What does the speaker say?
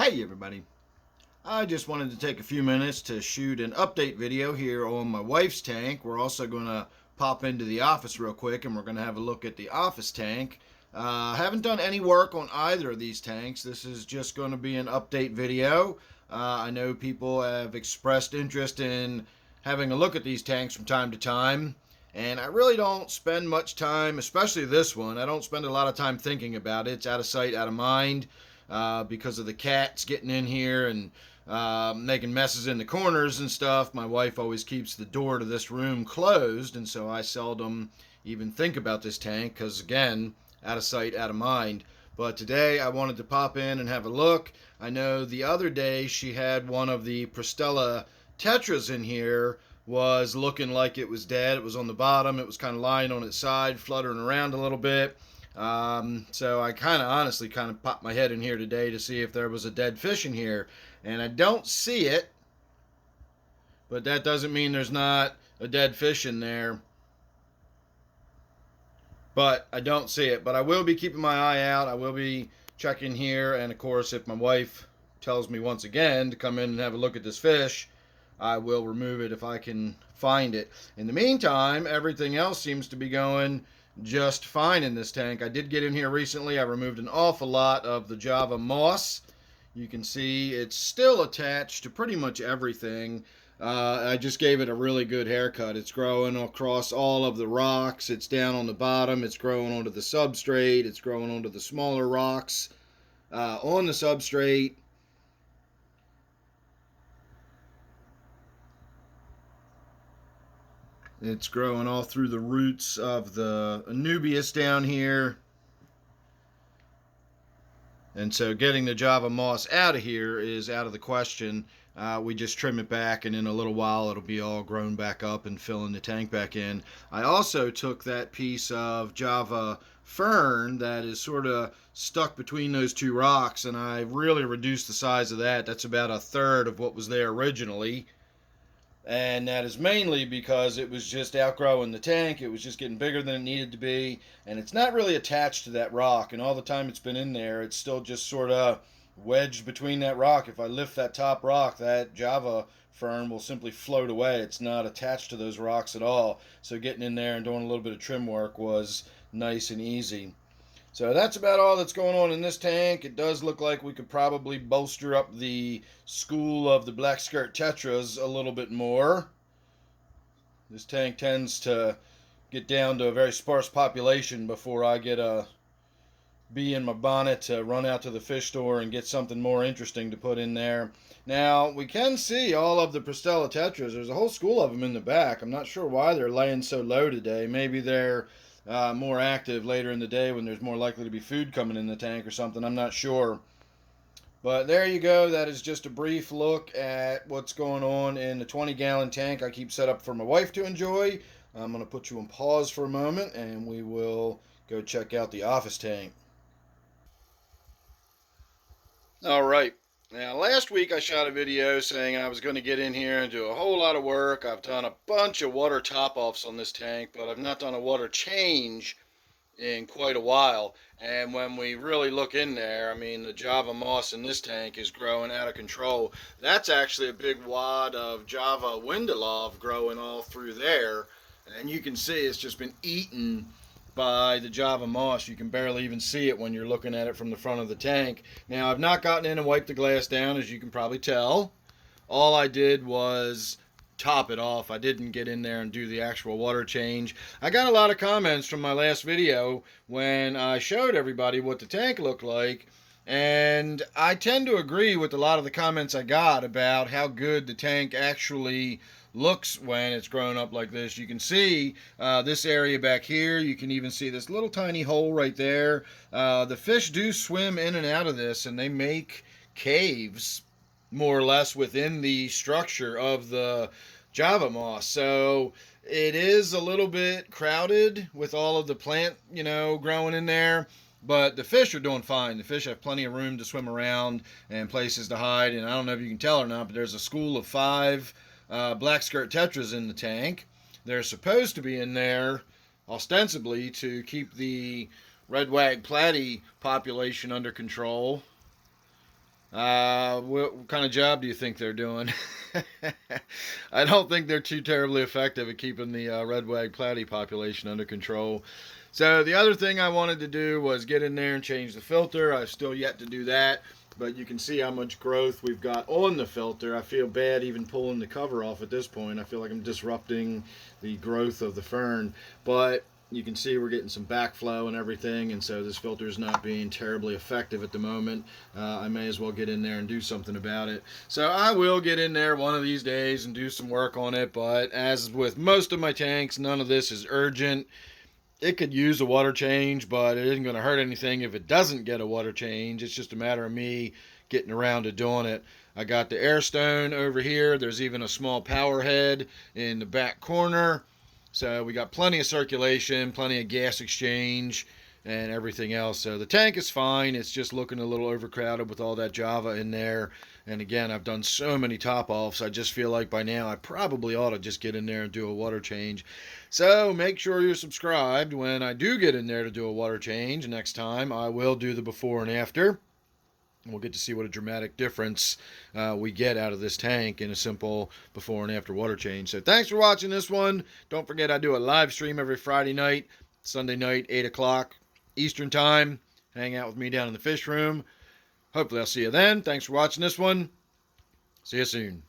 Hey everybody, I just wanted to take a few minutes to shoot an update video here on my wife's tank. We're also going to pop into the office real quick and we're going to have a look at the office tank. Haven't done any work on either of these tanks. This is just going to be an update video. I know people have expressed interest in having a look at these tanks from time to time. And I really don't spend much time, especially this one. I don't spend a lot of time thinking about it. It's out of sight, out of mind. Because of the cats getting in here and making messes in the corners and stuff. My wife always keeps the door to this room closed, and so I seldom even think about this tank because, again, out of sight, out of mind. But today I wanted to pop in and have a look. I know the other day she had one of the Pristella Tetras in here, was looking like it was dead. It was on the bottom. It was kind of lying on its side, fluttering around a little bit. So I honestly popped my head in here today to see if there was a dead fish in here. And I don't see it, but that doesn't mean there's not a dead fish in there. But I don't see it. But I will be keeping my eye out. I will be checking here. And of course, if my wife tells me once again to come in and have a look at this fish, I will remove it if I can find it. In the meantime, everything else seems to be going just fine in this tank. I did get in here recently. I removed an awful lot of the Java moss. You can see it's still attached to pretty much everything. I just gave it a really good haircut. It's growing across all of the rocks. It's down on the bottom. It's growing onto the substrate. It's growing onto the smaller rocks on the substrate. It's growing all through the roots of the Anubias down here. And so getting the Java moss out of here is out of the question. We just trim it back, and in a little while it'll be all grown back up and filling the tank back in. I also took that piece of Java fern that is sort of stuck between those two rocks, and I really reduced the size of that. That's about a third of what was there originally. And that is mainly because it was just outgrowing the tank. It was just getting bigger than it needed to be, and it's not really attached to that rock. And all the time it's been in there, it's still just sort of wedged between that rock. If I lift that top rock, that Java fern will simply float away. It's not attached to those rocks at all. So getting in there and doing a little bit of trim work was nice and easy. So that's about all that's going on in this tank. It does look like we could probably bolster up the school of the black skirt tetras a little bit more. This tank tends to get down to a very sparse population before I get a bee in my bonnet to run out to the fish store and get something more interesting to put in there. Now, we can see all of the Pristella tetras. There's a whole school of them in the back. I'm not sure why they're laying so low today. Maybe they're more active later in the day when there's more likely to be food coming in the tank or something. I'm not sure. But there you go. That is just a brief look at what's going on in the 20-gallon tank I keep set up for my wife to enjoy. I'm going to put you on pause for a moment and we will go check out the office tank. All right. Now, last week I shot a video saying I was going to get in here and do a whole lot of work. I've done a bunch of water top-offs on this tank, but I've not done a water change in quite a while. And when we really look in there, I mean, the Java moss in this tank is growing out of control. That's actually a big wad of Java Windelov growing all through there. And you can see it's just been eaten by the Java moss. You can barely even see it when you're looking at it from the front of the tank. Now, I've not gotten in and wiped the glass down, as you can probably tell. All I did was top it off. I didn't get in there and do the actual water change. I got a lot of comments from my last video when I showed everybody what the tank looked like, and I tend to agree with a lot of the comments I got about how good the tank actually looks when it's grown up like this. You can see this area back here. You can even see this little tiny hole right there. The fish do swim in and out of this, and they make caves more or less within the structure of the Java moss. So it is a little bit crowded with all of the plant, growing in there. But the fish are doing fine. The fish have plenty of room to swim around and places to hide. And I don't know if you can tell or not, but there's a school of 5 black skirt tetras in the tank. They're supposed to be in there ostensibly to keep the red wag platy population under control. What kind of job do you think they're doing? I don't think they're too terribly effective at keeping the red-wag platy population under control. So the other thing I wanted to do was get in there and change the filter. I've still yet to do that, but you can see how much growth we've got on the filter. I feel bad even pulling the cover off at this point. I feel like I'm disrupting the growth of the fern, but you can see we're getting some backflow and everything, and so this filter is not being terribly effective at the moment. I may as well get in there and do something about it. So I will get in there one of these days and do some work on it, but as with most of my tanks, none of this is urgent. It could use a water change, but it isn't going to hurt anything if it doesn't get a water change. It's just a matter of me getting around to doing it. I got the air stone over here. There's even a small power head in the back corner. So we got plenty of circulation, plenty of gas exchange, and everything else. So the tank is fine. It's just looking a little overcrowded with all that Java in there. And again, I've done so many top offs. I just feel like by now I probably ought to just get in there and do a water change. So make sure you're subscribed. When I do get in there to do a water change next time, I will do the before and after. We'll get to see what a dramatic difference we get out of this tank in a simple before and after water change. So thanks for watching this one. Don't forget I do a live stream every Friday night, Sunday night, 8 o'clock Eastern Time. Hang out with me down in the fish room. Hopefully I'll see you then. Thanks for watching this one. See you soon.